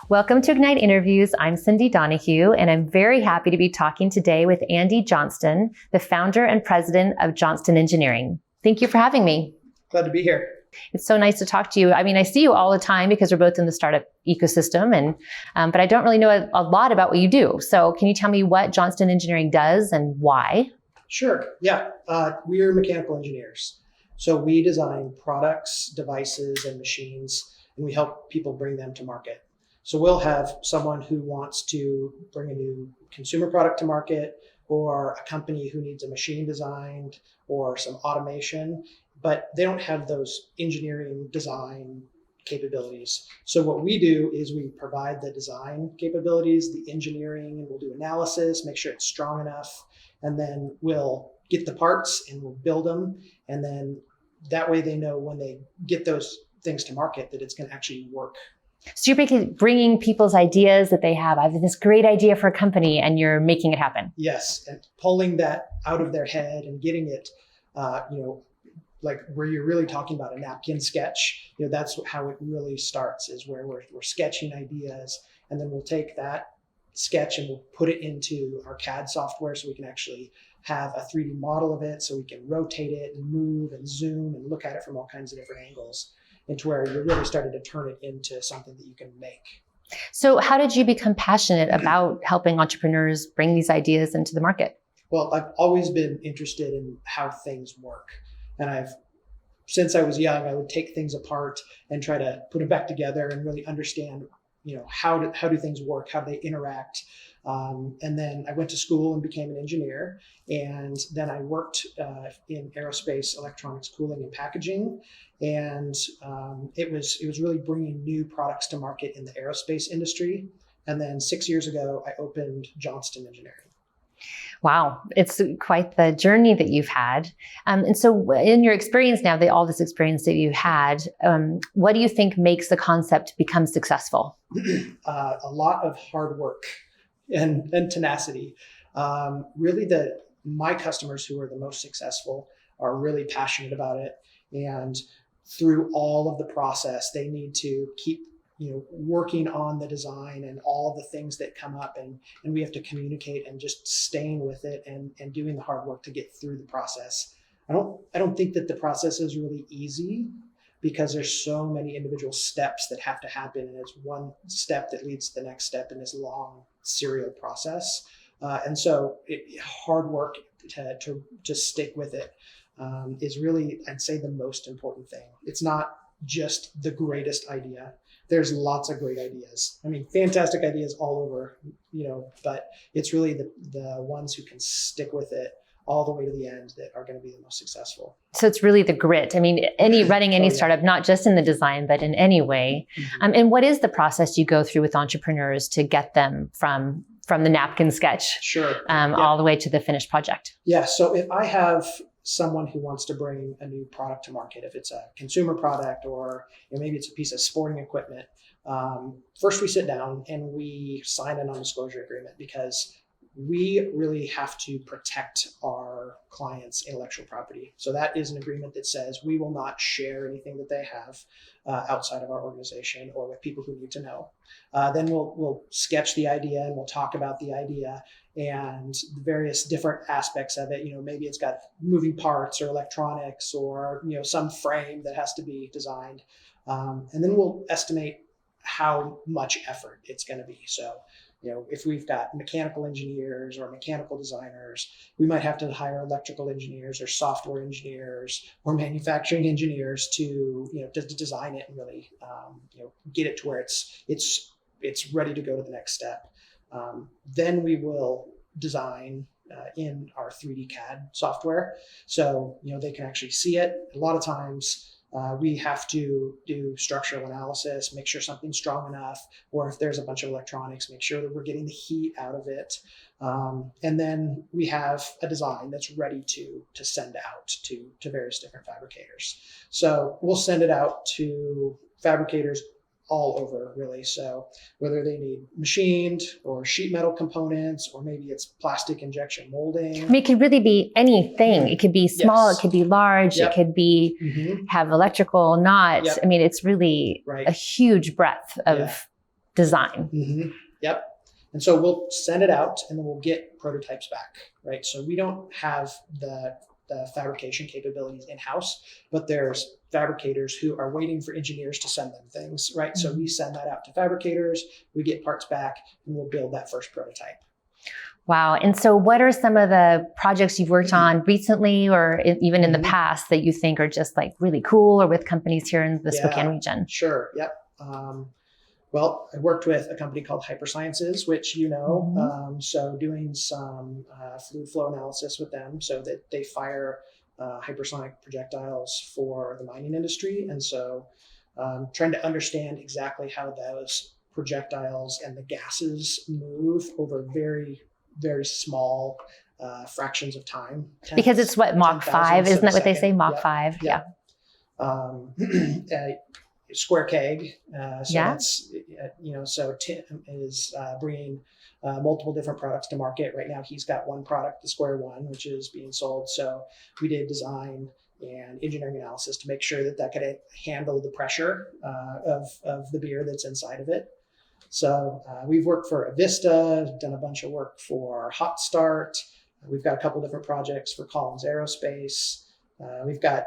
Welcome to Ignite Interviews. I'm Cyndi Donahue, and I'm very happy to be talking today with Andy Johnston, the founder and president of Johnston Engineering. Thank you for having me. Glad to be here. It's so nice to talk to you. I mean, I see you all the time because we're both in the startup ecosystem, but I don't really know a lot about what you do. So can you tell me what Johnston Engineering does and why? Sure. Yeah. We are mechanical engineers. So we design products, devices, and machines, and we help people bring them to market. So we'll have someone who wants to bring a new consumer product to market, or a company who needs a machine designed or some automation, but they don't have those engineering design capabilities. So what we do is we provide the design capabilities, the engineering, and we'll do analysis, make sure it's strong enough, and then we'll get the parts and we'll build them. And then that way they know when they get those things to market that it's going to actually work. So you're basically bringing people's ideas that they have. I have this great idea for a company and you're making it happen. Yes. And pulling that out of their head and getting it, like where you're really talking about a napkin sketch, that's how it really starts, is where we're sketching ideas. And then we'll take that sketch and we'll put it into our CAD software so we can actually have a 3D model of it, so we can rotate it and move and zoom and look at it from all kinds of different angles, into where you're really starting to turn it into something that you can make. So how did you become passionate about helping entrepreneurs bring these ideas into the market? Well, I've always been interested in how things work. And since I was young, I would take things apart and try to put them back together and really understand, how do things work? How do they interact? And then I went to school and became an engineer. And then I worked in aerospace, electronics, cooling, and packaging. And it was really bringing new products to market in the aerospace industry. And then 6 years ago, I opened Johnston Engineering. Wow, it's quite the journey that you've had. And so in your experience now, all this experience that you had, what do you think makes the concept become successful? A lot of hard work and tenacity. Really, my customers who are the most successful are really passionate about it. And through all of the process, they need to keep working on the design and all of the things that come up, and we have to communicate and just staying with it and doing the hard work to get through the process. I don't think that the process is really easy, because there's so many individual steps that have to happen, and it's one step that leads to the next step in this long serial process. And so hard work to stick with it is really, I'd say, the most important thing. It's not just the greatest idea. There's lots of great ideas. I mean, fantastic ideas all over, but it's really the ones who can stick with it all the way to the end that are going to be the most successful. So it's really the grit. I mean, running any startup, not just in the design, but in any way. Mm-hmm. And what is the process you go through with entrepreneurs to get them from the napkin sketch all the way to the finished project? Yeah. So if I have someone who wants to bring a new product to market, if it's a consumer product or maybe it's a piece of sporting equipment, first we sit down and we sign a non-disclosure agreement, because we really have to protect our clients' intellectual property. So that is an agreement that says we will not share anything that they have outside of our organization or with people who need to know. Then we'll sketch the idea and we'll talk about the idea and the various different aspects of it. Maybe it's got moving parts or electronics or some frame that has to be designed. And then we'll estimate how much effort it's going to be. So if we've got mechanical engineers or mechanical designers, we might have to hire electrical engineers or software engineers or manufacturing engineers to design it and really get it to where it's ready to go to the next step. Then we will design in our 3D CAD software, so they can actually see it. A lot of times we have to do structural analysis, make sure something's strong enough, or if there's a bunch of electronics, make sure that we're getting the heat out of it. And then we have a design that's ready to send out to various different fabricators. So we'll send it out to fabricators all over, really. So whether they need machined or sheet metal components, or maybe it's plastic injection molding. I mean, it could really be anything. It could be small, Yes. It could be large, Yep. It could be have electrical, not. Yep. I mean, it's really Right. a huge breadth of design. Mm-hmm. Yep. And so we'll send it out and then we'll get prototypes back, right? So we don't have the fabrication capabilities in-house, but there's fabricators who are waiting for engineers to send them things, right? Mm-hmm. So we send that out to fabricators, we get parts back, and we'll build that first prototype. Wow. And so what are some of the projects you've worked on recently or even in the past that you think are just like really cool or with companies here in the Spokane region? Sure. Yep. Well, I worked with a company called Biosciences, which you know, so doing some fluid flow analysis with them so that they fire hypersonic projectiles for the mining industry. And so trying to understand exactly how those projectiles and the gases move over very, very small fractions of time. Because it's what, Mach 5, isn't that what they say? Mach 5, yeah. Square keg. That's, so Tim is bringing multiple different products to market. Right now, he's got one product, the Square One, which is being sold. So we did design and engineering analysis to make sure that that could handle the pressure of the beer that's inside of it. So we've worked for Avista, done a bunch of work for Hot Start. We've got a couple different projects for Collins Aerospace. We've got,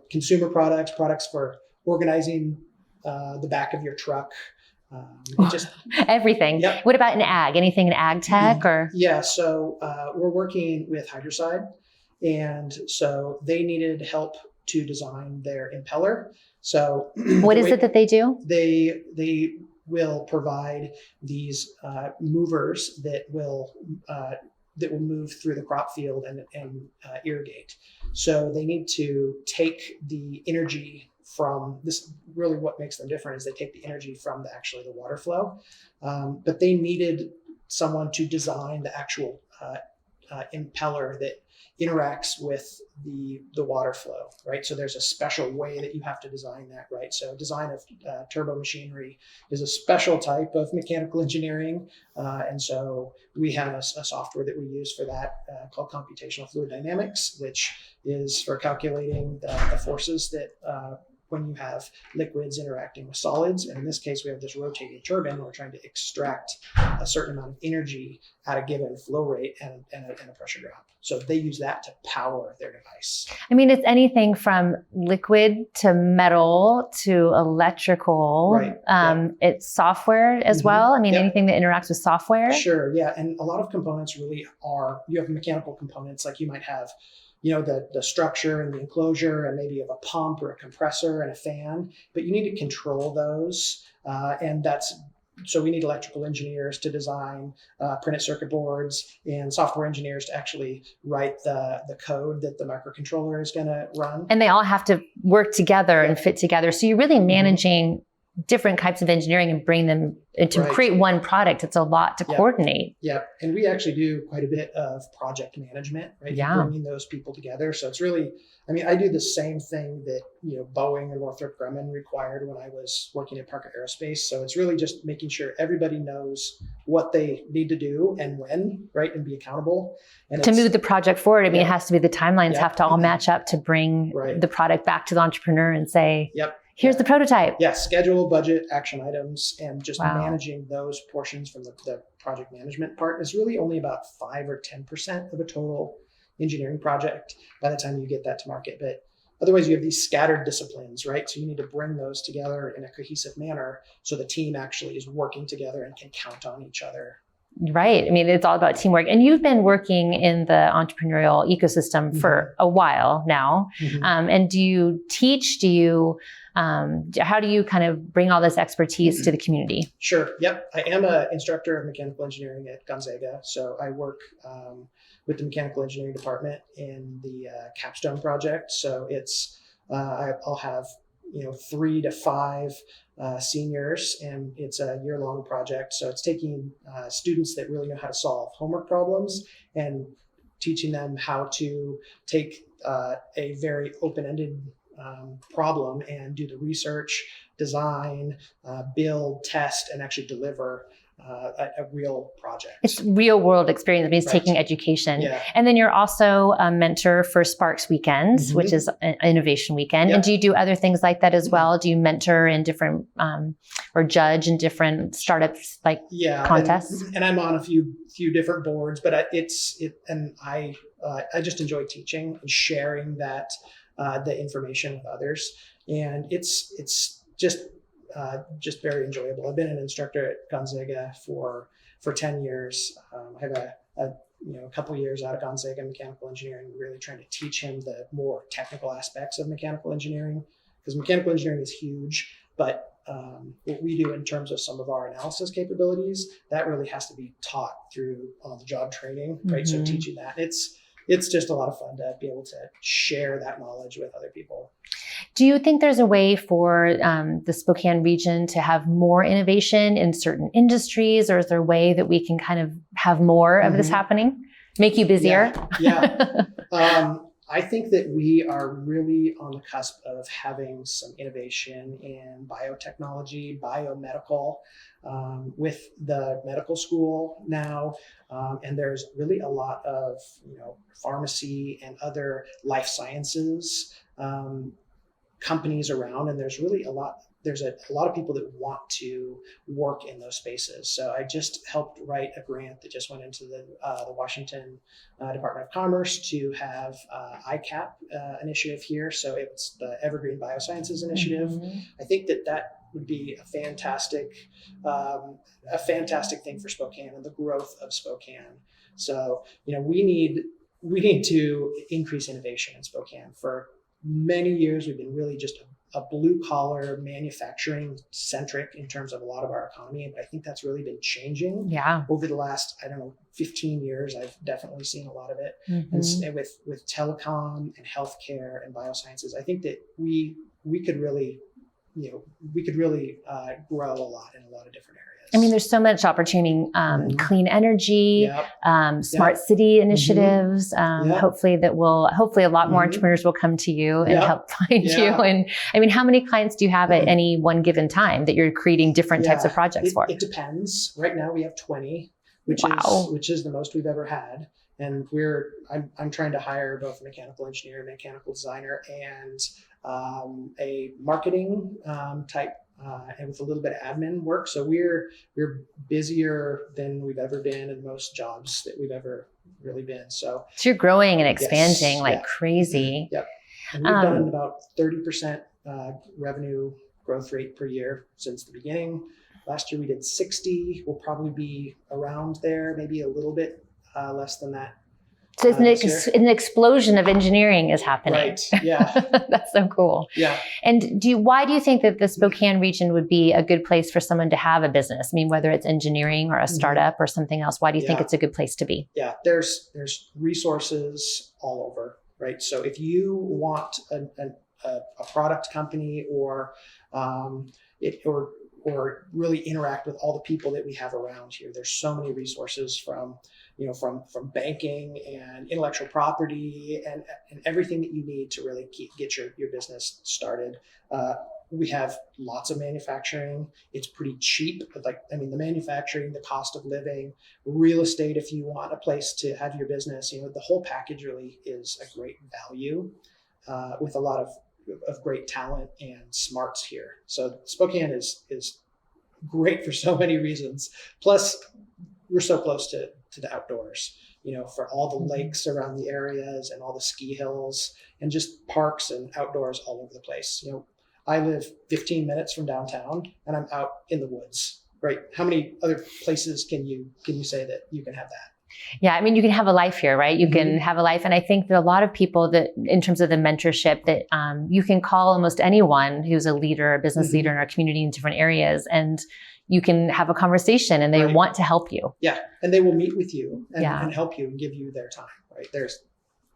consumer products for organizing the back of your truck. Just everything. Yep. What about in ag? Anything in ag tech or? Yeah. So we're working with Hydrocide, and so they needed help to design their impeller. So what is it that they do? They will provide these movers that will move through the crop field and irrigate. So they need to take the energy from this. Really what makes them different is they take the energy from the water flow, but they needed someone to design the actual impeller that interacts with the water flow, right? So there's a special way that you have to design that, right? So design of turbo machinery is a special type of mechanical engineering. And so we have a software that we use for that called Computational Fluid Dynamics, which is for calculating the forces that when you have liquids interacting with solids. And in this case, we have this rotating turbine. We're trying to extract a certain amount of energy at a given flow rate and a pressure drop. So they use that to power their device. I mean, it's anything from liquid to metal to electrical. Right. It's software as well. I mean, anything that interacts with software. Sure. Yeah. And a lot of components really you have mechanical components, like you might have the structure and the enclosure, and maybe you have a pump or a compressor and a fan, but you need to control those. So we need electrical engineers to design printed circuit boards and software engineers to actually write the code that the microcontroller is going to run. And they all have to work together and fit together. So you're really managing different types of engineering and bring them to create one product. It's a lot to coordinate. Yeah. And we actually do quite a bit of project management, right? Yeah. Bringing those people together. So it's really, I do the same thing that, Boeing and Northrop Grumman required when I was working at Parker Aerospace. So it's really just making sure everybody knows what they need to do and when, right? And be accountable. And to move the project forward. I mean, it has to be, the timelines have to all match up to bring the product back to the entrepreneur and say, here's the prototype. Yeah, schedule, budget, action items, and just managing those portions from the project management part is really only about 5 or 10% of a total engineering project by the time you get that to market. But otherwise, you have these scattered disciplines, right? So you need to bring those together in a cohesive manner so the team actually is working together and can count on each other. Right. I mean, it's all about teamwork. And you've been working in the entrepreneurial ecosystem for a while now. And do you teach? How do you kind of bring all this expertise to the community? Sure. Yep. I am an instructor of mechanical engineering at Gonzaga. So I work with the mechanical engineering department in the capstone project. So it's, I'll have 3 to 5 seniors, and it's a year-long project. So it's taking students that really know how to solve homework problems and teaching them how to take a very open-ended problem and do the research, design, build, test, and actually deliver a real project. It's real world experience. I mean, it's taking education. Yeah. And then you're also a mentor for Sparks Weekends, which is an innovation weekend. Yep. And do you do other things like that as well? Do you mentor in different, or judge in different startups contests? And I'm on a few different boards, but I just enjoy teaching and sharing the information with others. And it's just very enjoyable. I've been an instructor at Gonzaga for 10 years. I have a couple years out of Gonzaga mechanical engineering, really trying to teach him the more technical aspects of mechanical engineering, because mechanical engineering is huge, but what we do in terms of some of our analysis capabilities, that really has to be taught through on-the-job training, right? So teaching that, it's just a lot of fun to be able to share that knowledge with other people. Do you think there's a way for the Spokane region to have more innovation in certain industries, or is there a way that we can kind of have more of this happening? Make you busier? Yeah. I think that we are really on the cusp of having some innovation in biotechnology, biomedical, with the medical school now. And there's really a lot of, pharmacy and other life sciences companies around, and there's a lot of people that want to work in those spaces. So I just helped write a grant that just went into the Washington Department of Commerce to have ICAP initiative here. So it's the Evergreen Biosciences initiative. I think that would be a fantastic thing for Spokane and the growth of Spokane. So we need to increase innovation in Spokane. For many years, we've been really just a blue collar manufacturing centric in terms of a lot of our economy. But I think that's really been changing over the last, 15 years. I've definitely seen a lot of it. And with telecom and healthcare and biosciences, I think that we could really grow a lot in a lot of different areas. I mean, there's so much opportunity, clean energy, smart city initiatives. Hopefully a lot more entrepreneurs will come to you and help find you. And I mean, how many clients do you have at any one given time that you're creating different types of projects for? It depends. Right now we have 20, which is the most we've ever had. And I'm trying to hire both a mechanical engineer, mechanical designer, and a marketing type, and with a little bit of admin work. So we're busier than we've ever been in most jobs that we've ever really been. So you're growing and expanding like crazy. Yep. And we've done about 30% revenue growth rate per year since the beginning. Last year we did 60. We'll probably be around there, maybe a little bit less than that. So an explosion of engineering is happening. Right. Yeah. That's so cool. Yeah. And why do you think that the Spokane region would be a good place for someone to have a business? I mean, whether it's engineering or a startup or something else, why do you think it's a good place to be? Yeah. There's resources all over, right? So if you want a product company or really interact with all the people that we have around here, there's so many resources from banking and intellectual property and everything that you need to really get your business started. We have lots of manufacturing. It's pretty cheap. The manufacturing, the cost of living, real estate, if you want a place to have your business, the whole package really is a great value with a lot of great talent and smarts here. So Spokane is great for so many reasons. Plus, we're so close to the outdoors, for all the lakes around the areas and all the ski hills and just parks and outdoors all over the place. I live 15 minutes from downtown and I'm out in the woods, right? How many other places can you say that you can have that? Yeah, I mean, you can have a life here, right? You can have a life. And I think that a lot of people that, in terms of the mentorship, that you can call almost anyone who's a leader, a business leader in our community in different areas, and you can have a conversation and they want to help you. Yeah, and they will meet with you and help you and give you their time, right?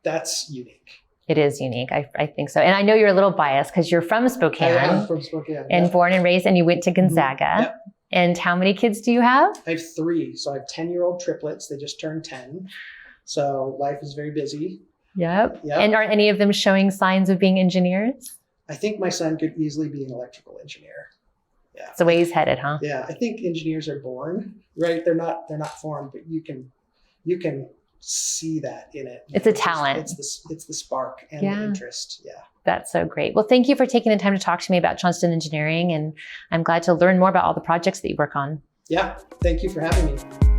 That's unique. It is unique. I think so. And I know you're a little biased because you're from Spokane. I am from Spokane. And born and raised, and you went to Gonzaga. Yep. And how many kids do you have? I have 3. So I have 10-year-old triplets. They just turned 10. So life is very busy. Yep. And are any of them showing signs of being engineers? I think my son could easily be an electrical engineer. Yeah. It's the way he's headed, huh? Yeah. I think engineers are born, right? They're not formed, but you can see that in it. It's a talent. It's the spark and the interest. Yeah. That's so great. Well, thank you for taking the time to talk to me about Johnston Engineering, and I'm glad to learn more about all the projects that you work on. Yeah. Thank you for having me.